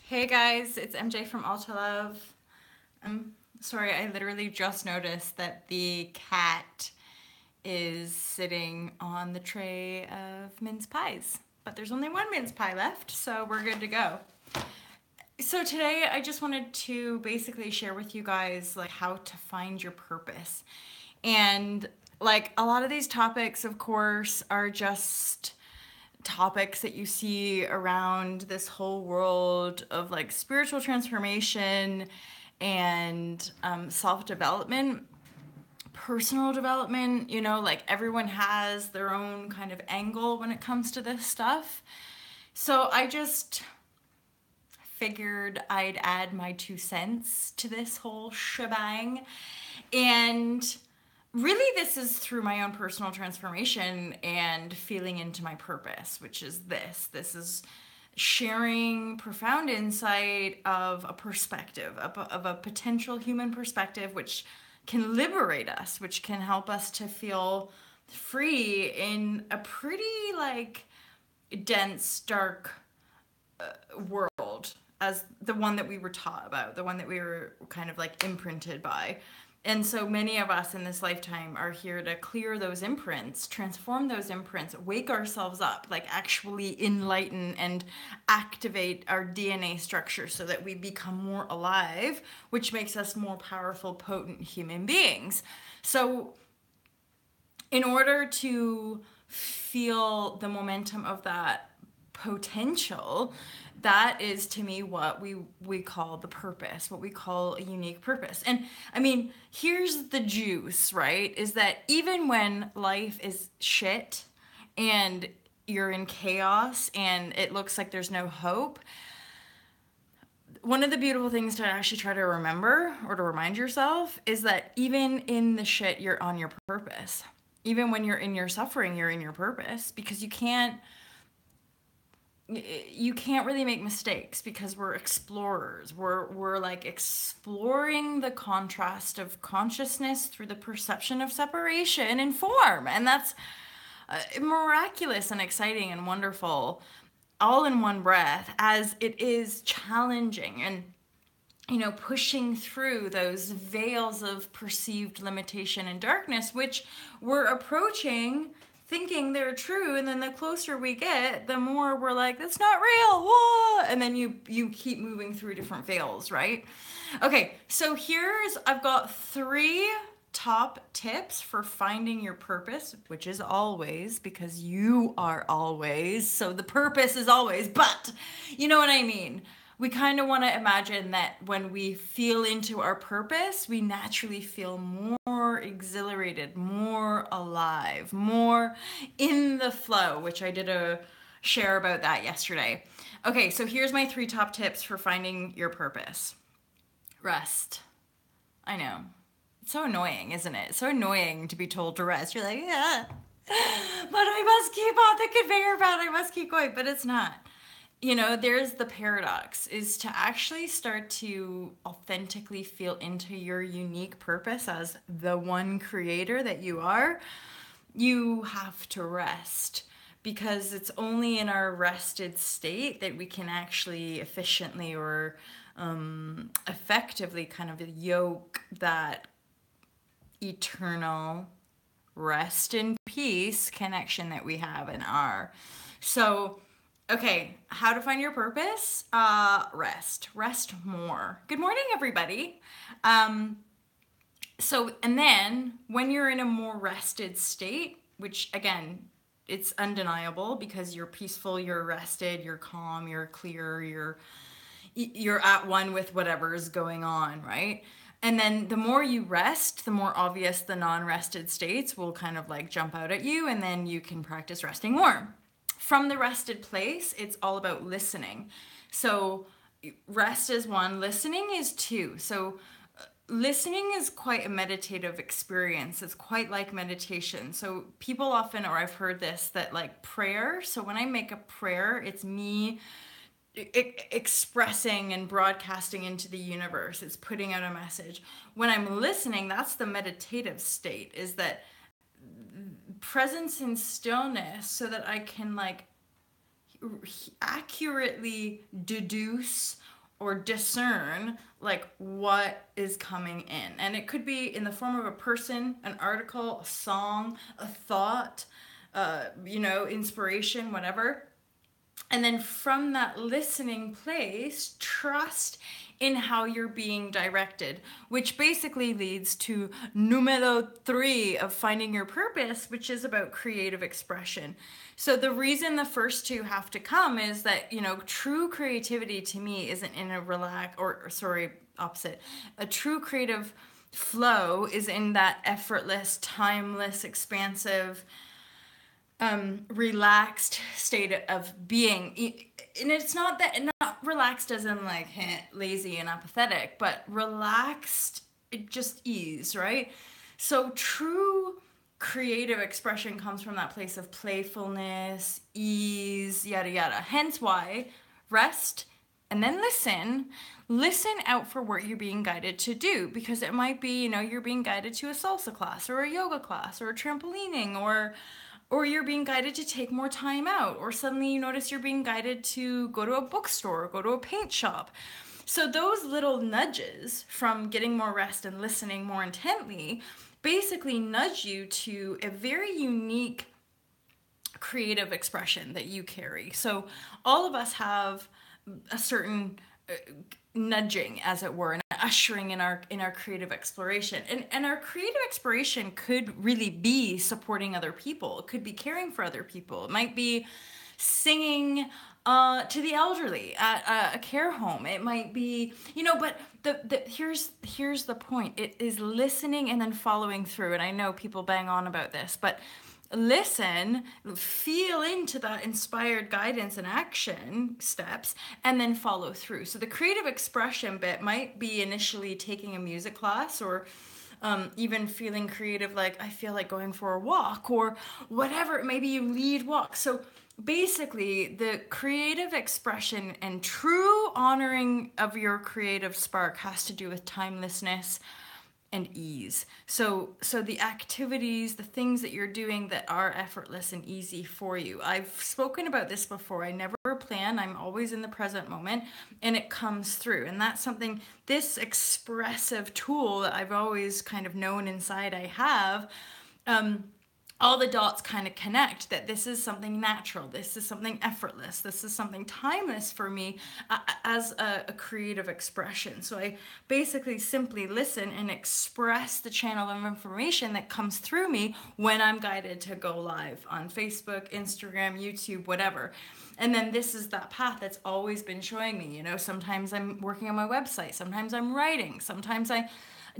Hey guys, it's MJ from Alta Love. I'm sorry, I literally just noticed that the cat is sitting on the tray of mince pies. But there's only one mince pie left, so we're good to go. So today I just wanted to basically share with you guys like how to find your purpose. And like a lot of these topics of course are just topics that you see around this whole world of like spiritual transformation and self development, personal development. Like everyone has their own kind of angle when it comes to this stuff. So I just figured I'd add my 2 cents to this whole shebang. And really, this is through my own personal transformation and feeling into my purpose, which is this. This is sharing profound insight of a perspective, of a potential human perspective, which can liberate us, which can help us to feel free in a pretty like dense, dark world as the one that we were taught about, the one that we were kind of like imprinted by. And so many of us in this lifetime are here to clear those imprints, transform those imprints, wake ourselves up, like actually enlighten and activate our DNA structure so that we become more alive, which makes us more powerful, potent human beings. So, in order to feel the momentum of that potential, that is to me what we call the purpose, what we call a unique purpose. And I mean, here's the juice, right? Is that even when life is shit and you're in chaos and it looks like there's no hope, one of the beautiful things to actually try to remember or to remind yourself is that even in the shit, you're on your purpose. Even when you're in your suffering, you're in your purpose, because you can't really make mistakes because we're explorers. We're like exploring the contrast of consciousness through the perception of separation and form. And that's miraculous and exciting and wonderful all in one breath, as it is challenging and pushing through those veils of perceived limitation and darkness, which we're approaching thinking they're true, and then the closer we get, the more we're like, that's not real, whoa! And then you keep moving through different veils, right? Okay, so I've got 3 top tips for finding your purpose, which is always, because you are always, so the purpose is always, but you know what I mean. We kind of want to imagine that when we feel into our purpose, we naturally feel more exhilarated, more alive, more in the flow, which I did a share about that yesterday. Okay, so here's my 3 top tips for finding your purpose. Rest. I know. It's so annoying, isn't it? It's so annoying to be told to rest. You're like, yeah, but I must keep on the conveyor belt. I must keep going, but it's not. There's the paradox, is to actually start to authentically feel into your unique purpose as the one creator that you are. You have to rest, because it's only in our rested state that we can actually efficiently or effectively kind of yoke that eternal rest in peace connection that we have and are. So, okay, how to find your purpose? Rest more. Good morning, everybody. And then when you're in a more rested state, which again, it's undeniable because you're peaceful, you're rested, you're calm, you're clear, you're at one with whatever is going on, right? And then the more you rest, the more obvious the non-rested states will kind of like jump out at you, and then you can practice resting more. From the rested place, it's all about listening. So rest is 1, listening is 2. So listening is quite a meditative experience. It's quite like meditation. So people often, or I've heard this, that like prayer. So when I make a prayer, it's me expressing and broadcasting into the universe. It's putting out a message. When I'm listening, that's the meditative state, is that presence and stillness, so that I can like accurately deduce or discern like what is coming in. And it could be in the form of a person, an article, a song, a thought, inspiration, whatever. And then from that listening place, trust in how you're being directed, which basically leads to numero 3 of finding your purpose, which is about creative expression. So the reason the first two have to come is that, true creativity to me isn't in a opposite. A true creative flow is in that effortless, timeless, expansive, relaxed state of being. And it's not relaxed as in like lazy and apathetic, but relaxed, just ease, right? So true creative expression comes from that place of playfulness, ease, yada yada. Hence why rest and then listen out for what you're being guided to do, because it might be, you're being guided to a salsa class or a yoga class or a trampolining, or you're being guided to take more time out, or suddenly you notice you're being guided to go to a bookstore, go to a paint shop. So those little nudges from getting more rest and listening more intently basically nudge you to a very unique creative expression that you carry. So all of us have a certain nudging, as it were, and ushering in our creative exploration. And our creative exploration could really be supporting other people. It could be caring for other people. It might be singing to the elderly at a care home. It might be, but here's the point. It is listening and then following through. And I know people bang on about this, but listen, feel into that inspired guidance and action steps, and then follow through. So the creative expression bit might be initially taking a music class, or even feeling creative, like I feel like going for a walk, or whatever. Maybe you lead walk. So basically, the creative expression and true honoring of your creative spark has to do with timelessness and ease. So the activities, the things that you're doing that are effortless and easy for you. I've spoken about this before. I never plan. I'm always in the present moment, and it comes through. And that's something, this expressive tool that I've always kind of known inside I have, all the dots kind of connect, that this is something natural, this is something effortless, this is something timeless for me as a creative expression. So I basically simply listen and express the channel of information that comes through me when I'm guided to go live on Facebook, Instagram, YouTube, whatever. And then this is that path that's always been showing me, sometimes I'm working on my website, sometimes I'm writing, sometimes I'm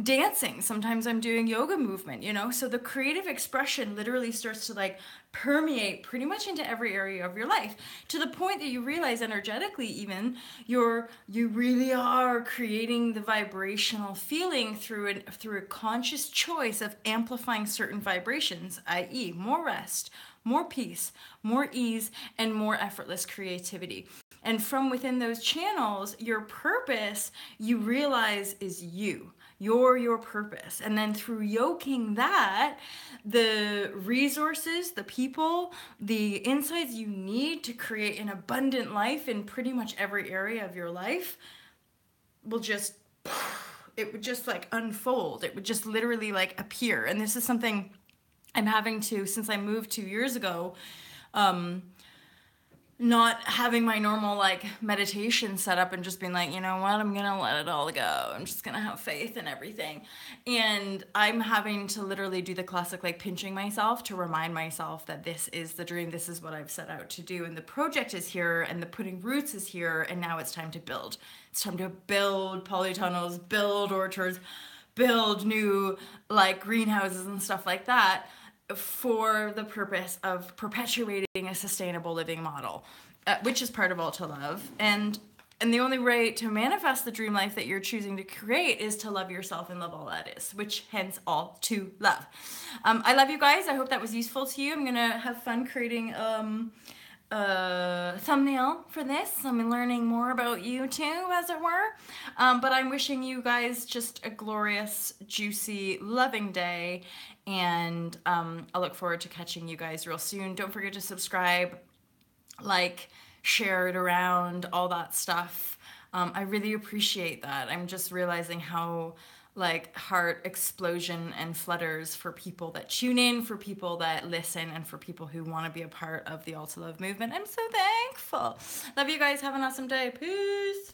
dancing, sometimes I'm doing yoga movement, so the creative expression literally starts to like permeate pretty much into every area of your life, to the point that you realize energetically even you really are creating the vibrational feeling through a conscious choice of amplifying certain vibrations, i.e. more rest, more peace, more ease, and more effortless creativity. And from within those channels, your purpose, you realize, is you. You're your purpose. And then through yoking that, the resources, the people, the insights you need to create an abundant life in pretty much every area of your life will just, it would just like unfold. It would just literally like appear. And this is something I'm having to, since I moved 2 years ago, not having my normal like meditation set up and just being like, you know what, I'm gonna let it all go. I'm just gonna have faith in everything. And I'm having to literally do the classic like pinching myself to remind myself that this is the dream, this is what I've set out to do, and the project is here, and the putting roots is here, and now it's time to build. It's time to build polytunnels, build orchards, build new like greenhouses and stuff like that, for the purpose of perpetuating a sustainable living model, which is part of All to Love. And the only way to manifest the dream life that you're choosing to create is to love yourself and love all that is, which hence All to Love. I love you guys. I hope that was useful to you. I'm going to have fun creating a thumbnail for this. I'm learning more about you too, as it were. But I'm wishing you guys just a glorious, juicy, loving day. And I look forward to catching you guys real soon. Don't forget to subscribe, like, share it around, all that stuff. I really appreciate that. I'm just realizing how like heart explosion and flutters for people that tune in, for people that listen, and for people who want to be a part of the All to Love movement. I'm so thankful. Love you guys. Have an awesome day. Peace.